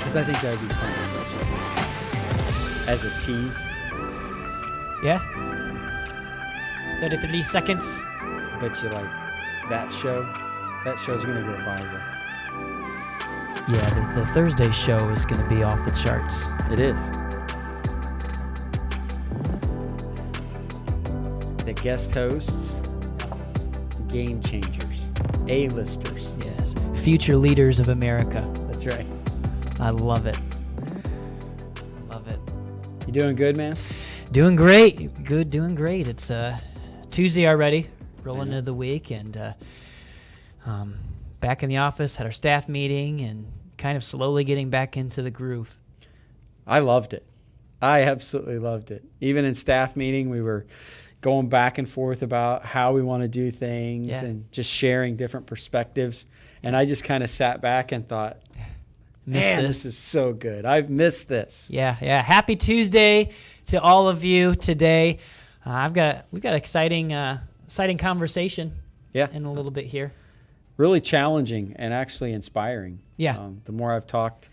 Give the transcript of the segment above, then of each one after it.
Because I think that would be fun as a tease. Yeah. 30 seconds. I bet you like that show's going to go viral. Yeah, the Thursday show is going to be off the charts. It is. The guest hosts, game changers, A-listers. Yes. Future leaders of America. That's right. I love it. Love it. You doing good, man? Doing great. Good, doing great. It's Tuesday already, rolling into the week, and back in the office, had our staff meeting, and kind of slowly getting back into the groove. I loved it. I absolutely loved it. Even in staff meeting, we were going back and forth about how we want to do things and just sharing different perspectives. And I just kind of sat back and thought, man, this is so good. I've missed this. Yeah. Happy Tuesday to all of you today. We've got exciting conversation. In a little bit here. Really challenging and actually inspiring. Yeah. The more I've talked,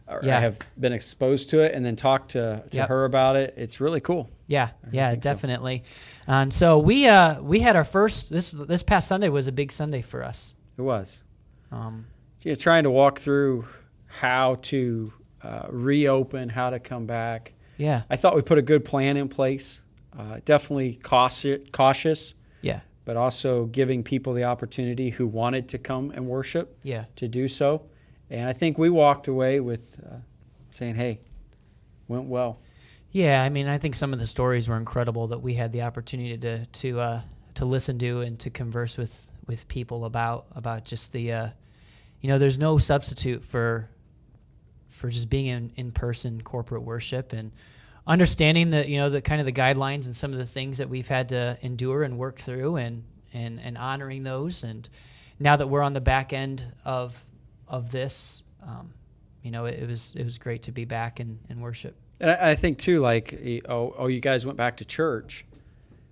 I have been exposed to it, and then talked to her about it. It's really cool. Yeah, definitely. So. And so we had our first. This past Sunday was a big Sunday for us. It was. Trying to walk through how to reopen, how to come back. Yeah. I thought we put a good plan in place. Definitely cautious. Yeah. But also giving people the opportunity who wanted to come and worship to do so. And I think we walked away with saying, hey, went well. Yeah, I mean, I think some of the stories were incredible that we had the opportunity to listen to and to converse with people about just the, there's no substitute for just being in person corporate worship, and understanding that, the kind of the guidelines and some of the things that we've had to endure and work through, and honoring those. And now that we're on the back end of this, it was great to be back in worship. And I think too, you guys went back to church,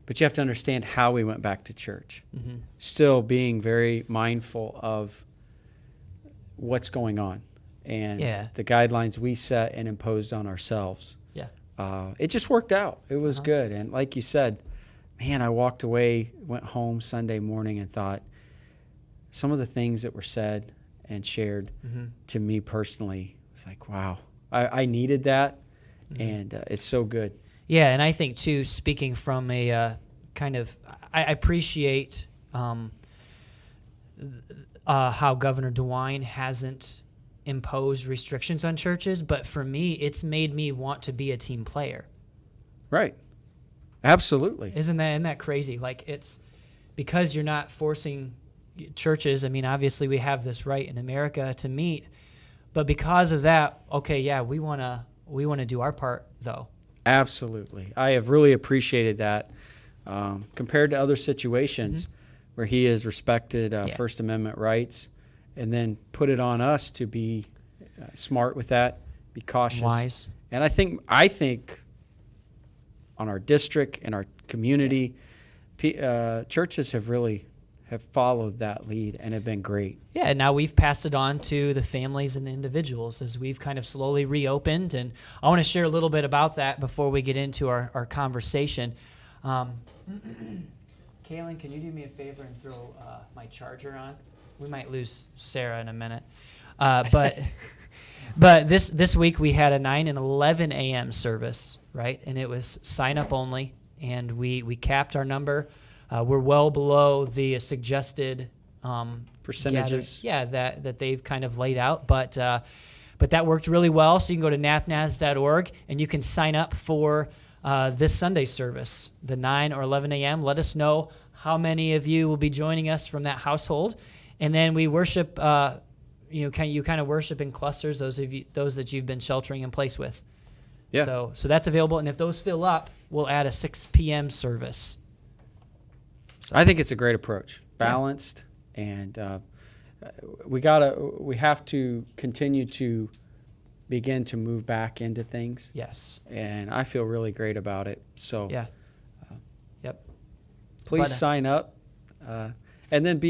but you have to understand how we went back to church. Mm-hmm. Still being very mindful of what's going on and the guidelines we set and imposed on ourselves. It just worked out. It was good. And like you said, man, I walked away, went home Sunday morning and thought some of the things that were said and shared to me personally was like, wow, I needed that. And it's so good. Yeah, and I think too, speaking from a kind of, I appreciate how Governor DeWine hasn't impose restrictions on churches, but for me, it's made me want to be a team player. Right. Absolutely. Isn't that crazy? Like, it's because you're not forcing churches. I mean, obviously we have this right in America to meet, but because of that, we want to do our part though. Absolutely. I have really appreciated that compared to other situations where he has respected First Amendment rights. And then put it on us to be smart with that, be cautious, wise. And I think on our district and our community, churches have followed that lead and have been great. Yeah, and now we've passed it on to the families and the individuals as we've kind of slowly reopened. And I want to share a little bit about that before we get into our conversation. Kaylin, can you do me a favor and throw my charger on? We might lose Sarah in a minute. But this week we had a 9 and 11 a.m. service, right? And it was sign up only, and we capped our number. We're well below the suggested percentages. That they've kind of laid out, but that worked really well. So you can go to NapNaz.org and you can sign up for this Sunday service, the 9 or 11 a.m. Let us know how many of you will be joining us from that household. And then we worship, you kind of worship in clusters, those that you've been sheltering in place with. Yeah. So that's available. And if those fill up, we'll add a 6 p.m. service. So. I think it's a great approach, balanced, and we have to continue to begin to move back into things. Yes. And I feel really great about it. So please But, sign up. And then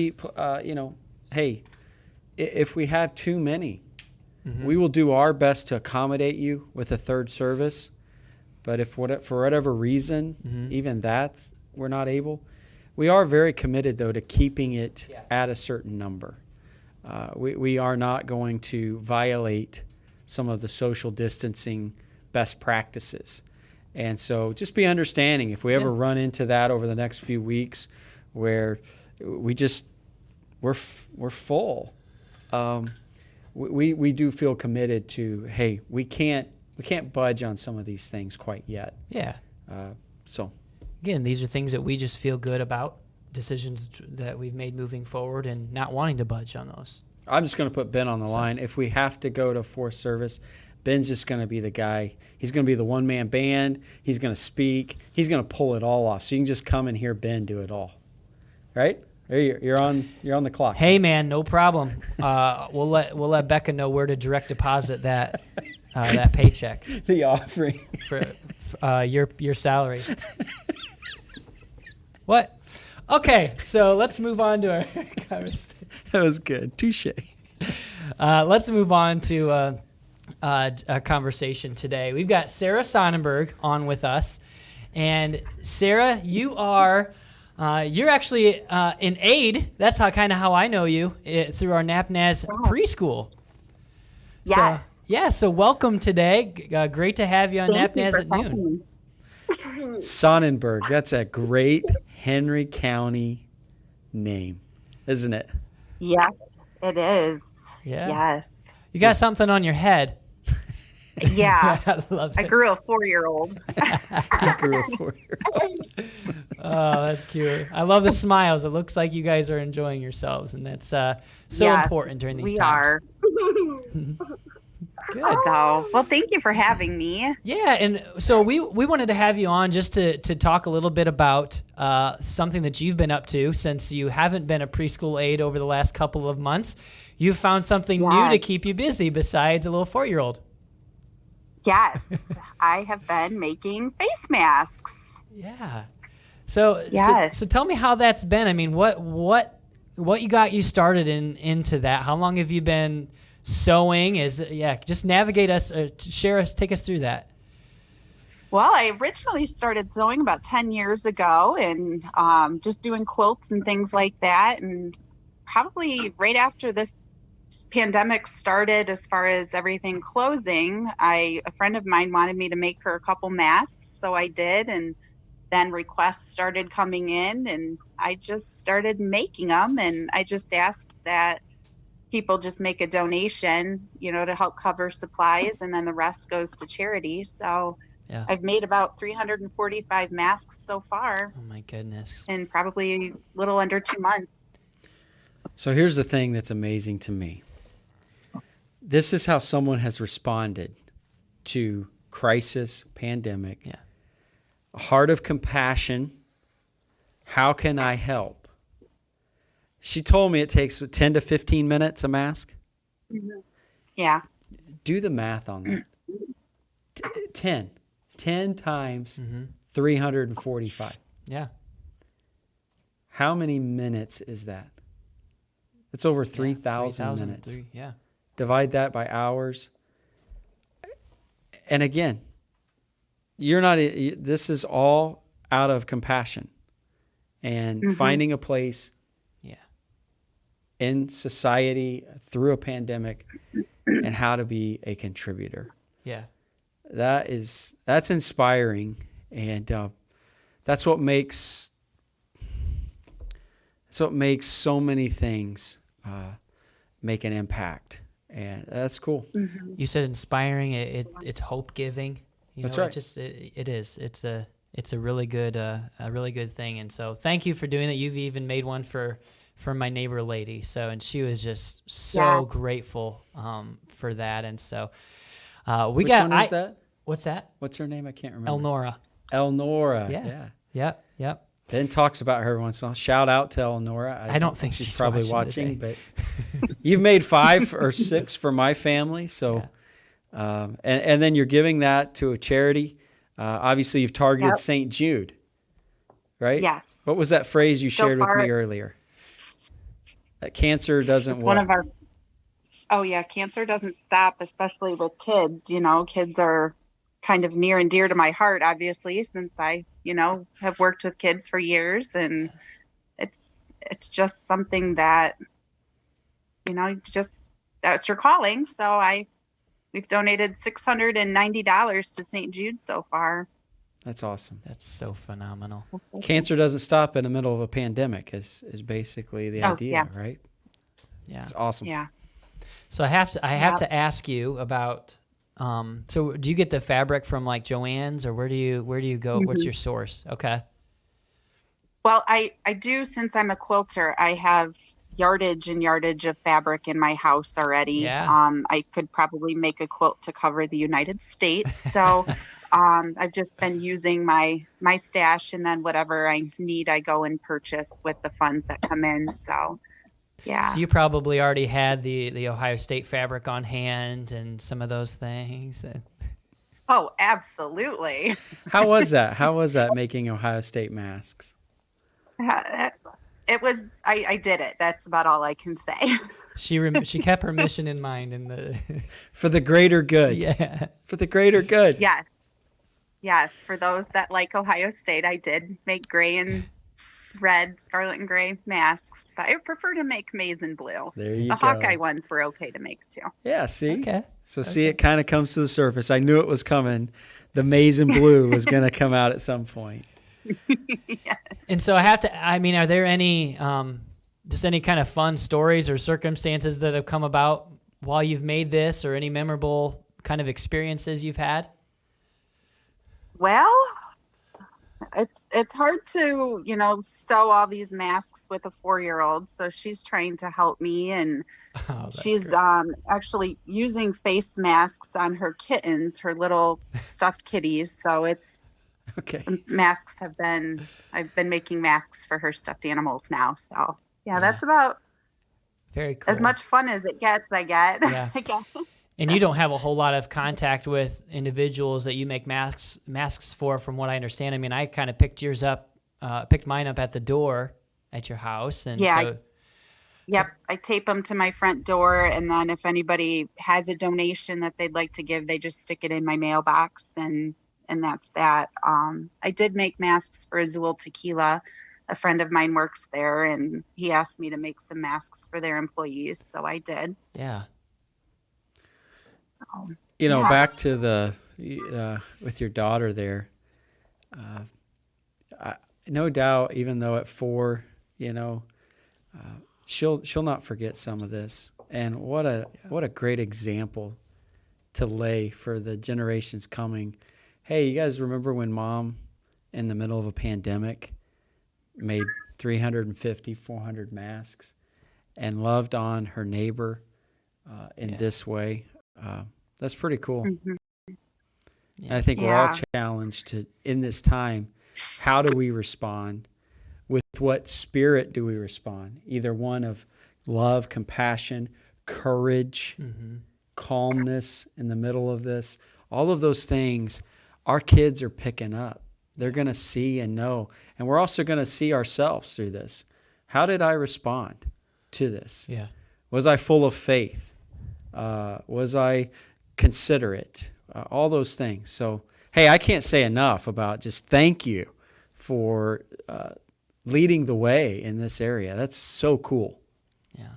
hey, if we have too many, We will do our best to accommodate you with a third service. But if for whatever reason, even that we're not able, we are very committed, though, to keeping it at a certain number. We are not going to violate some of the social distancing best practices. And so just be understanding if we ever run into that over the next few weeks where we're full. We do feel committed to, hey, we can't budge on some of these things quite yet. Yeah. So Again, these are things that we just feel good about, decisions that we've made moving forward and not wanting to budge on those. I'm just going to put Ben on the line. If we have to go to fourth service, Ben's just going to be the guy. He's going to be the one-man band. He's going to speak. He's going to pull it all off. So you can just come and hear Ben do it all. Right? You're on the clock. Hey, man, no problem. We'll let Becca know where to direct deposit that paycheck The offering. for your salary. What? Okay, so let's move on to our conversation. That was good. Touche. Let's move on to a conversation today. We've got Sarah Sonnenberg on with us, and Sarah, you're actually an aide. That's how I know you through our NapNaz preschool. Yes. So welcome today. Great to have you on NapNaz at Noon. Sonnenberg. That's a great Henry County name, isn't it? Yes, it is. Yeah. Yes. You got something on your head. Yeah. I love it. I grew a 4-year-old. I grew up for you. Oh, that's cute. I love the smiles. It looks like you guys are enjoying yourselves, and that's so Yes, important during these we times. are. Good. So, well, thank you for having me. Yeah, and so we wanted to have you on just to talk a little bit about something that you've been up to since you haven't been a preschool aide over the last couple of months. You've found something new to keep you busy besides a little 4-year-old. Yes, I have been making face masks. Yeah. So, Yes. so tell me how that's been. I mean, what you got you started into that? How long have you been sewing? Just navigate us, take us through that. Well, I originally started sewing about 10 years ago and just doing quilts and things like that. And probably right after this pandemic started, as far as everything closing, a friend of mine wanted me to make her a couple masks. So I did. And then requests started coming in and I just started making them. And I just asked that people just make a donation, to help cover supplies. And then the rest goes to charity. So Yeah. I've made about 345 masks so far Oh my goodness. in probably a little under 2 months. So here's the thing that's amazing to me. This is how someone has responded to crisis, pandemic. Yeah. A heart of compassion. How can I help? She told me it takes 10 to 15 minutes a mask. Yeah. Do the math on that. 10 times Mm-hmm. 345. Yeah. How many minutes is that? It's over 3,000 minutes. Yeah. Divide that by hours. And again, this is all out of compassion and finding a place Yeah. in society through a pandemic and how to be a contributor. Yeah. That's inspiring, and that's what makes so many things make an impact, and that's cool. You said inspiring. It's hope giving. That's right. It is. It's a really good thing. And so thank you for doing that. You've even made one for my neighbor lady. So, and she was just so grateful for that. And so Which one is that? What's that? What's her name? I can't remember. Elnora. Elnora. Yeah. Yep. Ben talks about her once in a while. Shout out to Elnora. I don't think she's probably watching watching, but you've made 5 or 6 for my family. So, and then you're giving that to a charity. Obviously, you've targeted St. Jude, right? Yes. What was that phrase you So shared with far- me earlier? That cancer doesn't It's what? one of our Oh yeah, cancer doesn't stop, especially with kids. You know, kids are kind of near and dear to my heart, obviously, since I, have worked with kids for years, and it's just something that, just that's your calling. So we've donated $690 to St. Jude so far. That's awesome. That's so phenomenal. Cancer doesn't stop in the middle of a pandemic is basically the idea, yeah. right? Yeah. It's awesome. Yeah. So I have to ask you about. So do you get the fabric from like Joann's, or where do you go? Mm-hmm. What's your source? Okay. Well, I do, since I'm a quilter, I have yardage and yardage of fabric in my house already. Yeah. I could probably make a quilt to cover the United States. So I've just been using my stash, and then whatever I need, I go and purchase with the funds that come in. So yeah. So you probably already had the Ohio State fabric on hand and some of those things. Oh, absolutely. How was that? How was that making Ohio State masks? It was, I did it. That's about all I can say. She kept her mission in mind in the For the greater good. Yeah. For the greater good. Yes. Yes. For those that like Ohio State, I did make gray and red, scarlet and gray masks, but I prefer to make maize and blue. There you the go. Hawkeye ones were okay to make too. Yeah, see? Okay. So see, it kind of comes to the surface. I knew it was coming. The maize and blue was going to come out at some point. Yes. And so are there any, just any kind of fun stories or circumstances that have come about while you've made this, or any memorable kind of experiences you've had? Well, it's hard to, sew all these masks with a 4-year-old. So she's trying to help me, and she's actually using face masks on her kittens, her little stuffed kitties. So Okay. masks I've been making masks for her stuffed animals now. So yeah. That's about very cool. as much fun as it gets, I get. Yeah. I guess. And you don't have a whole lot of contact with individuals that you make masks for, from what I understand. I mean, I kind of picked mine up at the door at your house. And yeah. Yep. I tape them to my front door. And then if anybody has a donation that they'd like to give, they just stick it in my mailbox, and that's that. I did make masks for Azul Tequila. A friend of mine works there, and he asked me to make some masks for their employees. So I did. Yeah. So, back to the with your daughter there. No doubt, even though at 4, she'll not forget some of this. And what a great example to lay for the generations coming. Hey, you guys remember when Mom, in the middle of a pandemic, made 350, 400 masks and loved on her neighbor in this way? That's pretty cool. Mm-hmm. And I think we're all challenged to, in this time, how do we respond? With what spirit do we respond? Either one of love, compassion, courage, calmness in the middle of this. All of those things our kids are picking up. They're going to see and know. And we're also going to see ourselves through this. How did I respond to this? Yeah. Was I full of faith? Was I considerate? All those things. So, hey, I can't say enough about just thank you for leading the way in this area. That's so cool. Yeah.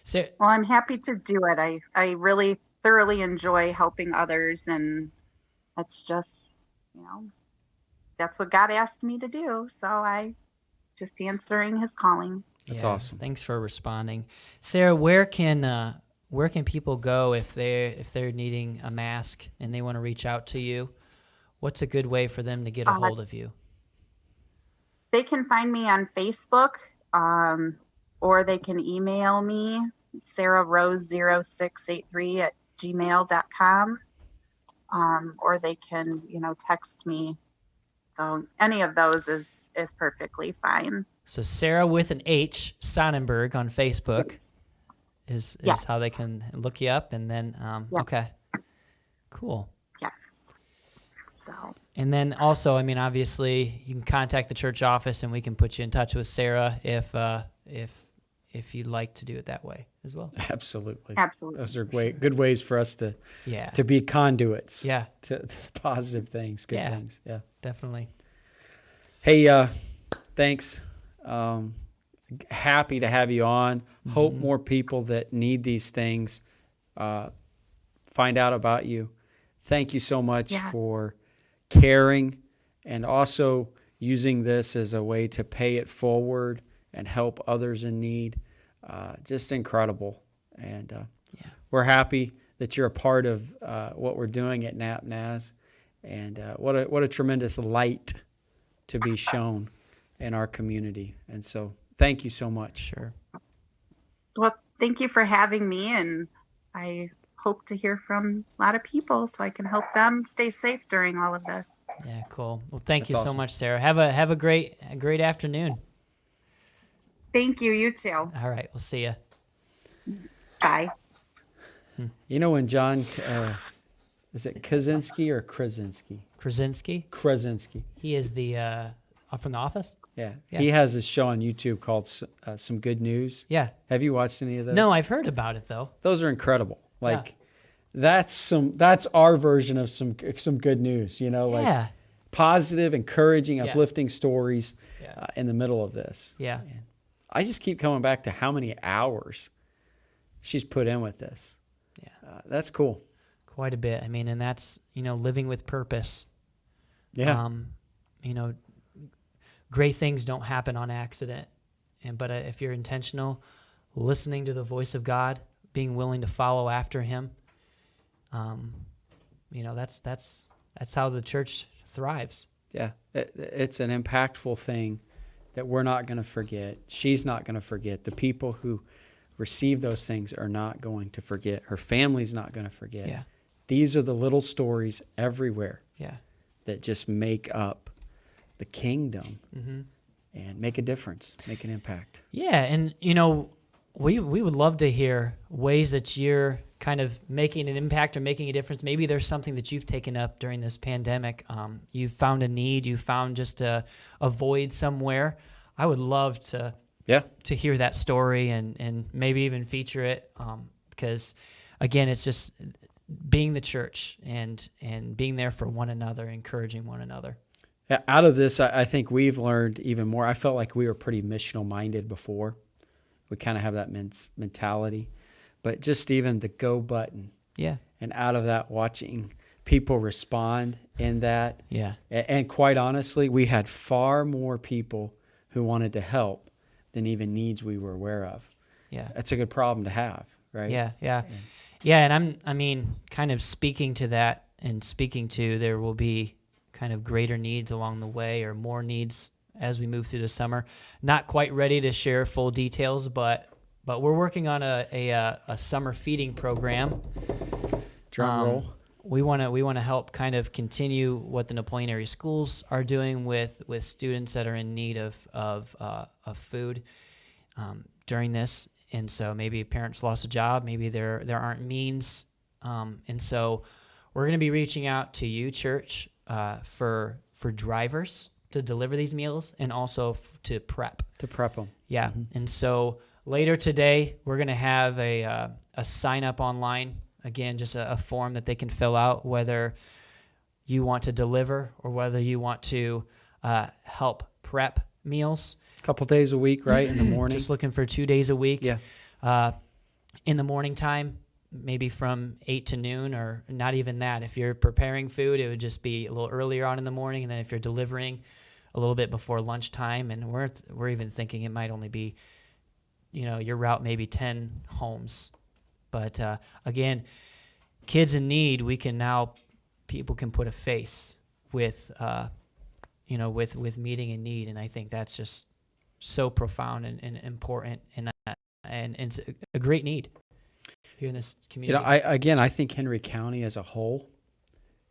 So, well, I'm happy to do it. I really thoroughly enjoy helping others, and that's just, that's what God asked me to do. So I just answering his calling. That's awesome. Thanks for responding. Sarah, where can people go if they're needing a mask and they want to reach out to you? What's a good way for them to get a hold of you? They can find me on Facebook, or they can email me, sarahrose0683@gmail.com, or they can, text me. So any of those is perfectly fine. So Sarah with an H, Sonnenberg on Facebook. Is how they can look you up, and then okay, cool. Yes. So. And then also, I mean, obviously, you can contact the church office, and we can put you in touch with Sarah if if you'd like to do it that way as well. Absolutely. Absolutely. Those are good ways for us to Yeah. be conduits Yeah, to positive things, good Yeah. things. Yeah. definitely. Hey, thanks. Happy to have you on. Hope more people that need these things find out about you. Thank you so much Yeah. for caring and also using this as a way to pay it forward and help others in need. Just incredible. And we're happy that you're a part of what we're doing at NapNaz. And what a tremendous light to be shown in our community. And so thank you so much. Sure. Well, thank you for having me, and I hope to hear from a lot of people so I can help them stay safe during all of this. Yeah, cool. Well, thank That's you so awesome. much, Sarah. Have a great afternoon. Thank you. You too. All right, we'll see you. Bye. You know when John, is it Kaczynski or Krasinski? Krasinski. He is the from The Office. Yeah. Yeah. He has a show on YouTube called Some Good News. Yeah. Have you watched any of those? No, I've heard about it though. Those are incredible. Like that's our version of some good news, like Yeah. positive, encouraging, uplifting stories Yeah. in the middle of this. Yeah. And I just keep coming back to how many hours she's put in with this. Yeah. That's cool. Quite a bit. I mean, and that's, living with purpose. Yeah. Great things don't happen on accident. But if you're intentional, listening to the voice of God, being willing to follow after him, that's how the church thrives. Yeah. It's an impactful thing that we're not going to forget. She's not going to forget. The people who receive those things are not going to forget. Her family's not going to forget. Yeah. These are the little stories everywhere Yeah. that just make up the kingdom Mm-hmm. and make a difference, make an impact. Yeah, and we would love to hear ways that you're kind of making an impact or making a difference. Maybe there's something that you've taken up during this pandemic. You found a need, you found just a void somewhere. I would love to hear that story and maybe even feature it because, again, it's just being the church and being there for one another, encouraging one another. Out of this, I think we've learned even more. I felt like we were pretty missional minded before. We kind of have that mentality. But just even the go button. Yeah. And out of that, watching people respond in that. Yeah. And quite honestly, we had far more people who wanted to help than even needs we were aware of. Yeah. That's a good problem to have, right? Yeah. Yeah, and I mean, kind of speaking to that and speaking to there will be kind of greater needs along the way or more needs as we move through the summer. Not quite ready to share full details, but we're working on a summer feeding program. Drum roll. We want to help kind of continue what the Napoleon area schools are doing with students that are in need of food during this. And so maybe parents lost a job, maybe there aren't means. And so we're going to be reaching out to you, church, for drivers to deliver these meals and also to prep. To prep them. Yeah. Mm-hmm. And so later today, we're going to have a sign up online. Again, just a form that they can fill out, whether you want to deliver or whether you want to help prep meals. A couple days a week, right, in the morning? Just looking for 2 days a week. Yeah. In the morning time, maybe from 8 to noon or not even that. If you're preparing food, it would just be a little earlier on in the morning. And then if you're delivering, a little bit before lunchtime. And we're even thinking it might only be, your route maybe 10 homes. But again, kids in need, people can put a face with, with meeting a need. And I think that's just so profound and important and it's a great need here in this community. I think Henry County as a whole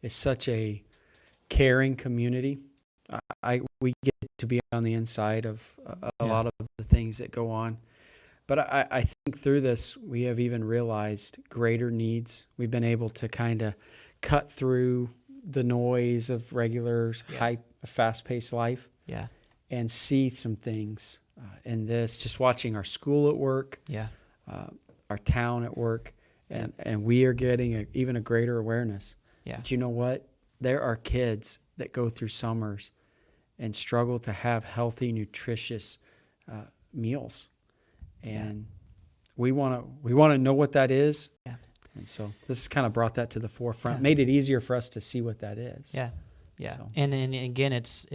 is such a caring community. We get to be on the inside of a lot of the things that go on. But I think through this, we have even realized greater needs. We've been able to kind of cut through the noise of regular, fast-paced life Yeah. and see some things in this, just watching our school at work, Yeah. our town at work, and we are getting even a greater awareness. Yeah. But you know what? There are kids that go through summers and struggle to have healthy, nutritious meals, and we want to know what that is. Yeah. And so this has kind of brought that to the forefront, Yeah. made it easier for us to see what that is. Yeah. Yeah. So. And again, it's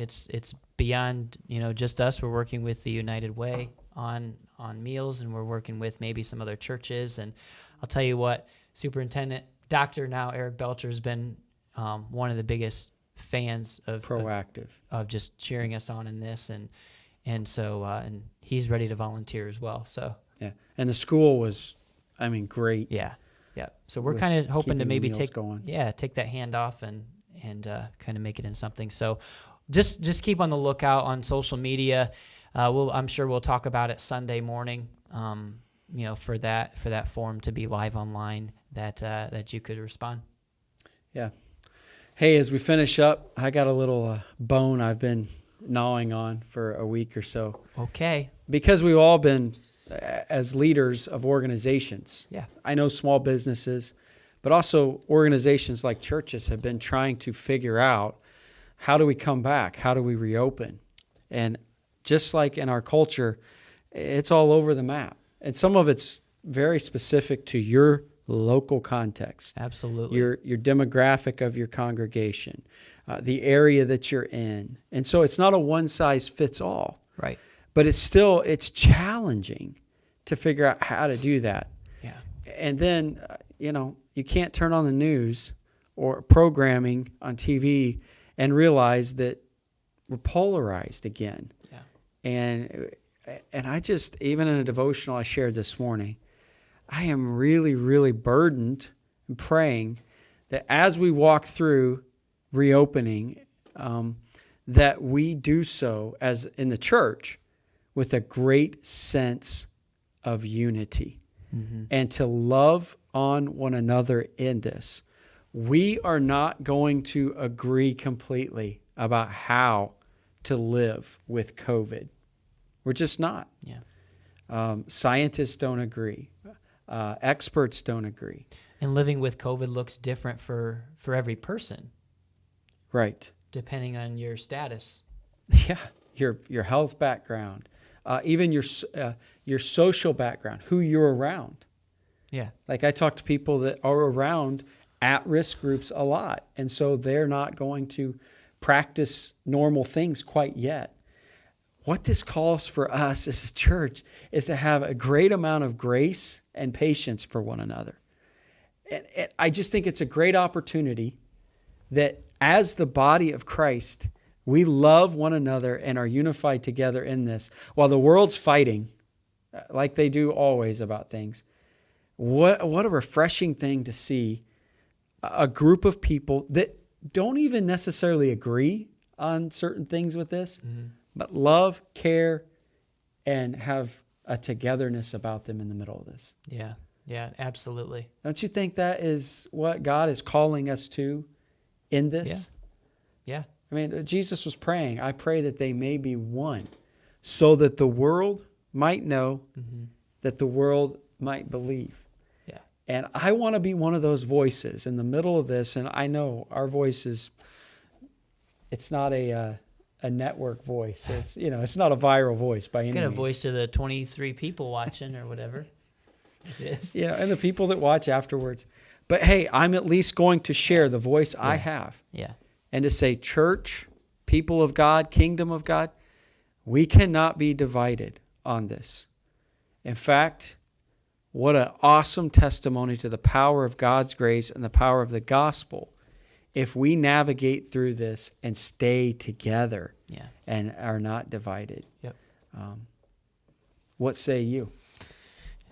beyond, just us. We're working with the United Way on meals, and we're working with maybe some other churches. And I'll tell you what, Superintendent Dr. now Eric Belcher has been one of the biggest fans of Proactive. of just cheering us on in this, and so and he's ready to volunteer as well. So Yeah. And the school was, great. yeah. So we're With kind of hoping to keeping the maybe meals take going. take that hand off and kind of make it in something. So just keep on the lookout on social media. I'm sure we'll talk about it Sunday morning. For that form to be live online that you could respond. Yeah. Hey, as we finish up, I got a little bone I've been gnawing on for a week or so. Okay. Because we've all been, as leaders of organizations, Yeah. I know small businesses, but also organizations like churches have been trying to figure out, how do we come back? How do we reopen? And just like in our culture, it's all over the map. And some of it's very specific to your local context. Absolutely. Your demographic of your congregation, the area that you're in. And so it's not a one-size-fits-all. Right. But it's challenging to figure out how to do that. Yeah. And then, you can't turn on the news or programming on TV and realize that we're polarized again. Yeah. And I just, even in a devotional I shared this morning, I am really, really burdened and praying that as we walk through reopening, that we do so as in the church with a great sense of unity and to love on one another in this. We are not going to agree completely about how to live with COVID. We're just not. Yeah. Scientists don't agree. Experts don't agree. And living with COVID looks different for every person, Right. depending on your status. Yeah. Your health background, even your social background, who you're around. Yeah. Like I talk to people that are around at-risk groups a lot, and so they're not going to practice normal things quite yet. What this calls for us as a church is to have a great amount of grace and patience for one another. And I just think it's a great opportunity that as the body of Christ, we love one another and are unified together in this. While the world's fighting, like they do always about things, what a refreshing thing to see a group of people that don't even necessarily agree on certain things with this, but love, care, and have a togetherness about them in the middle of this. Yeah. Yeah, absolutely. Don't you think that is what God is calling us to in this? Yeah. I mean, Jesus was praying, I pray that they may be one, so that the world might know, that the world might believe. Yeah. And I want to be one of those voices in the middle of this. And I know our voice it's not a network voice. It's, it's not a viral voice by any means. Get a voice to the 23 people watching or whatever it is. And the people that watch afterwards. But hey, I'm at least going to share the voice I have. Yeah. And to say, church, people of God, kingdom of God, we cannot be divided on this. In fact, what an awesome testimony to the power of God's grace and the power of the gospel if we navigate through this and stay together and are not divided. Yep. What say you?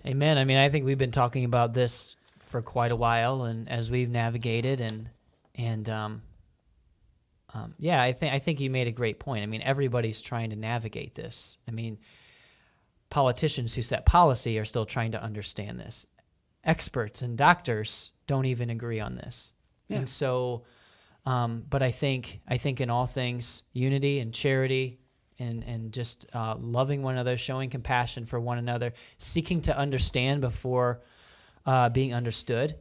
Amen. I mean, I think we've been talking about this for quite a while, and as we've navigated I think you made a great point. I mean, everybody's trying to navigate this. I mean, politicians who set policy are still trying to understand this. Experts and doctors don't even agree on this. Yeah. And so, but I think in all things, unity and charity and just loving one another, showing compassion for one another, seeking to understand before being understood,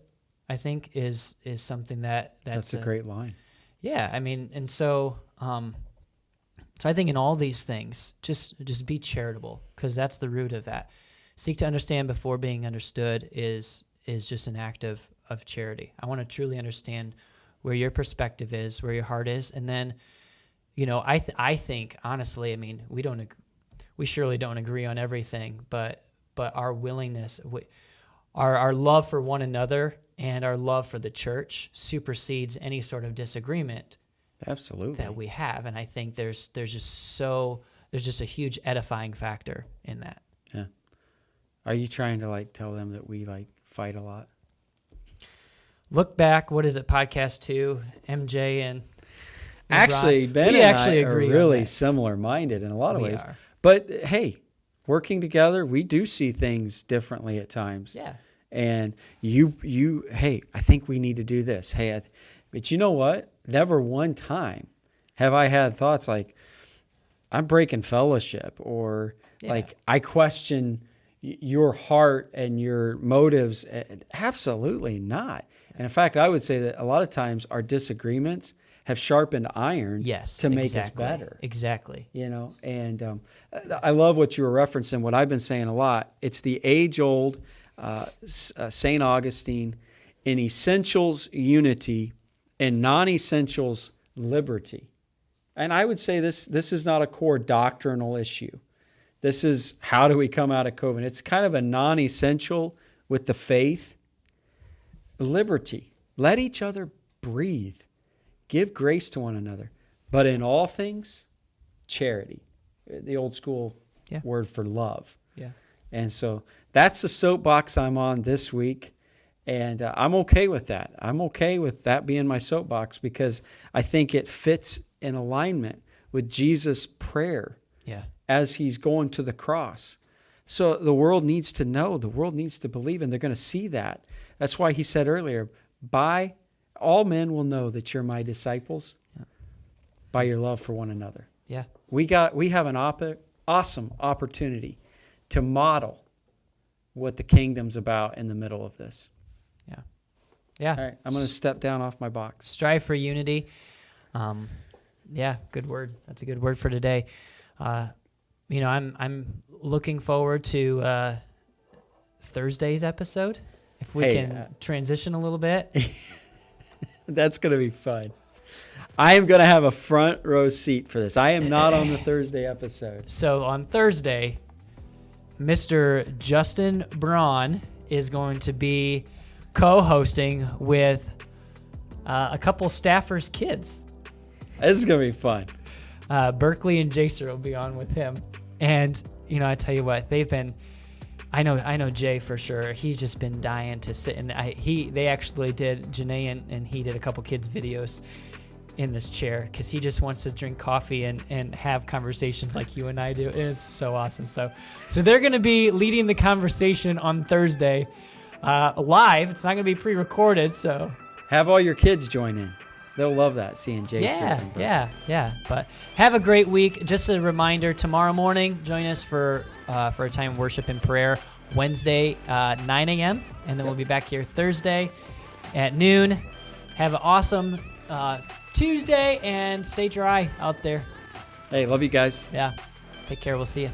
I think is something that's a great line. Yeah, I mean, and so I think in all these things, just be charitable, because that's the root of that. Seek to understand before being understood is just an act of charity. I want to truly understand where your perspective is, where your heart is, and then, I think honestly, I mean, we surely don't agree on everything, but our willingness, our love for one another and our love for the church supersedes any sort of disagreement. Absolutely. That we have, and I think there's just a huge edifying factor in that. Yeah. Are you trying to tell them that we fight a lot? Look back, what is it, podcast 2, MJ and actually, Rod. Ben We and actually I agree are really on that. similar-minded in a lot of We ways. are. But hey, working together, we do see things differently at times. Yeah. And hey, I think we need to do this. Hey, but you know what? Never one time have I had thoughts like, I'm breaking fellowship, or I question your heart and your motives. Absolutely not. And in fact, I would say that a lot of times our disagreements have sharpened iron to make us better. Exactly. And I love what you were referencing, what I've been saying a lot. It's the age-old St. Augustine, in essentials, unity, in non-essentials, liberty. And I would say this is not a core doctrinal issue. This is, how do we come out of COVID? It's kind of a non-essential with the faith. Liberty. Let each other breathe. Give grace to one another. But in all things, charity. The old school word for love. Yeah. And so that's the soapbox I'm on this week. And I'm okay with that. I'm okay with that being my soapbox, because I think it fits in alignment with Jesus' prayer as he's going to the cross. So the world needs to know, the world needs to believe, and they're going to see that. That's why he said earlier, by all men will know that you're my disciples by your love for one another. Yeah. We have an awesome opportunity to model what the kingdom's about in the middle of this. Yeah. Yeah. All right, I'm going to step down off my box. Strive for unity. Yeah, good word. That's a good word for today. I'm looking forward to Thursday's episode. If we can transition a little bit. That's going to be fun. I am going to have a front row seat for this. I am not on the Thursday episode. So on Thursday, Mr. Justin Braun is going to be co-hosting with a couple staffers' kids. This is going to be fun. Berkeley and Jaser will be on with him. And, I tell you what, I know Jay for sure. He's just been dying to sit in. They actually did, Janae and he did a couple kids' videos in this chair, because he just wants to drink coffee and have conversations like you and I do. It is so awesome. So they're going to be leading the conversation on Thursday live. It's not going to be pre-recorded, so. Have all your kids join in. They'll love that, seeing Jason. Yeah. But have a great week. Just a reminder, tomorrow morning, join us for a time of worship and prayer. Wednesday, 9 a.m. And then we'll be back here Thursday at noon. Have an awesome Tuesday, and stay dry out there. Hey, love you guys. Yeah. Take care. We'll see you.